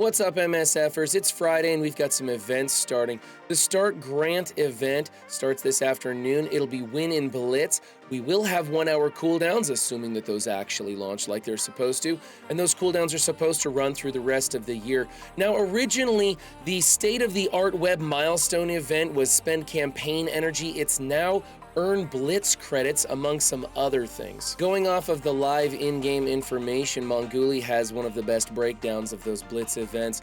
What's up, MSFers? It's Friday and we've got some events starting. The Start Grant event starts this afternoon. It'll be Win in Blitz. We will have 1 hour cooldowns, assuming that those actually launch like they're supposed to. And those cooldowns are supposed to run through the rest of the year. Now, originally, the state-of-the-art web milestone event was spend campaign energy. It's now earn Blitz credits, among some other things. Going off of the live in-game information, Monguli has one of the best breakdowns of those Blitz events.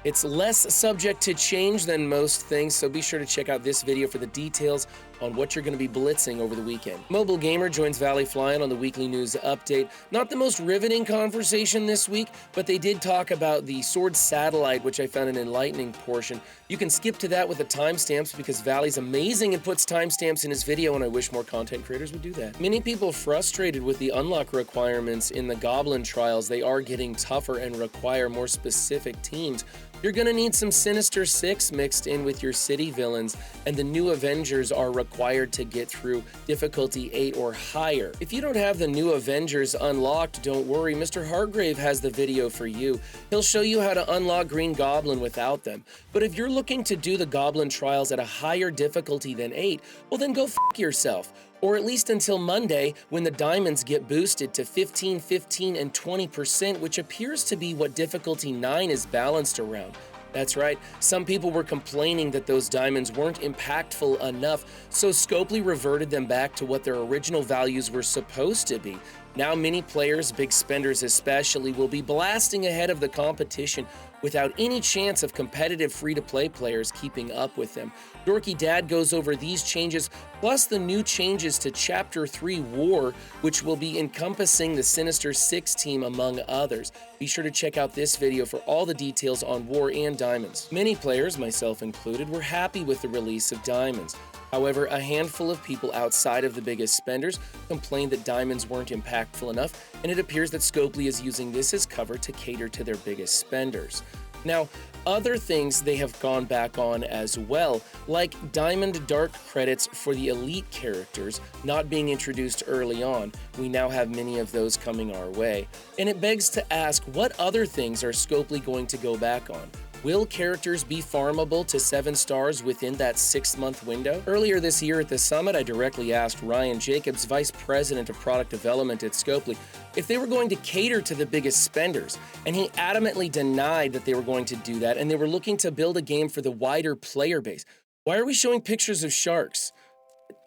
It's less subject to change than most things, so be sure to check out this video for the details on what you're going to be blitzing over the weekend. Mobile Gamer joins Valley Flying on the weekly news update. Not the most riveting conversation this week, but they did talk about the Sword Satellite, which I found an enlightening portion. You can skip to that with the timestamps because Valley's amazing and puts timestamps in his video, and I wish more content creators would do that. Many people frustrated with the unlock requirements in the Goblin Trials. They are getting tougher and require more specific teams. You're gonna need some Sinister Six mixed in with your city villains, and the new Avengers are required to get through difficulty 8 or higher. If you don't have the new Avengers unlocked, don't worry, Mr. Hargrave has the video for you. He'll show you how to unlock Green Goblin without them. But if you're looking to do the Goblin Trials at a higher difficulty than 8, well then go f*** yourself. Or at least until Monday, when the diamonds get boosted to 15, 15, and 20%, which appears to be what difficulty 9 is balanced around. That's right, some people were complaining that those diamonds weren't impactful enough, so Scopely reverted them back to what their original values were supposed to be. Now many players, big spenders especially, will be blasting ahead of the competition without any chance of competitive free-to-play players keeping up with them. Dorky Dad goes over these changes, plus the new changes to Chapter 3 War, which will be encompassing the Sinister Six team, among others. Be sure to check out this video for all the details on War and Diamonds. Many players, myself included, were happy with the release of Diamonds. However, a handful of people outside of the biggest spenders complained that diamonds weren't impactful enough, and it appears that Scopely is using this as cover to cater to their biggest spenders. Now, other things they have gone back on as well, like Diamond Dark credits for the elite characters not being introduced early on. We now have many of those coming our way. And it begs to ask, what other things are Scopely going to go back on? Will characters be farmable to 7 stars within that 6-month window? Earlier this year at the summit, I directly asked Ryan Jacobs, Vice President of Product Development at Scopely, if they were going to cater to the biggest spenders, and he adamantly denied that they were going to do that, and they were looking to build a game for the wider player base. Why are we showing pictures of sharks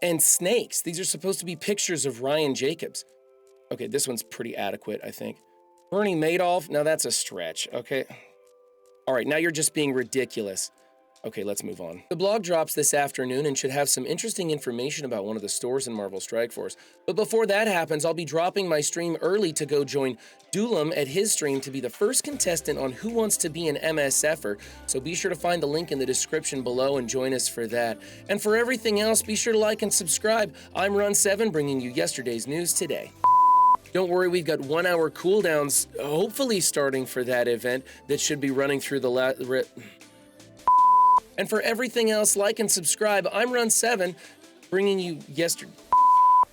and snakes? These are supposed to be pictures of Ryan Jacobs. Okay, this one's pretty adequate, I think. Bernie Madoff, now that's a stretch, okay? All right, now you're just being ridiculous. Okay, let's move on. The blog drops this afternoon and should have some interesting information about one of the stores in Marvel Strike Force. But before that happens, I'll be dropping my stream early to go join Dulam at his stream to be the first contestant on Who Wants to Be an MSFer, so be sure to find the link in the description below and join us for that. And for everything else, be sure to like and subscribe. I'm Run7, bringing you yesterday's news today. Don't worry, we've got 1 hour cooldowns, hopefully starting for that event that should be running through the And for everything else, like and subscribe. I'm Run7, bringing you yesterday.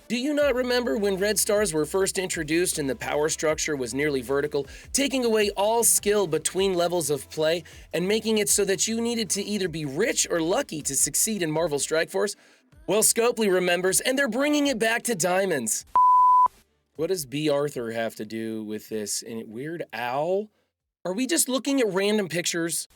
Do you not remember when red stars were first introduced and the power structure was nearly vertical, taking away all skill between levels of play and making it so that you needed to either be rich or lucky to succeed in Marvel Strike Force? Well, Scopely remembers, and they're bringing it back to diamonds. What does B. Arthur have to do with this? And Weird Owl? Are we just looking at random pictures?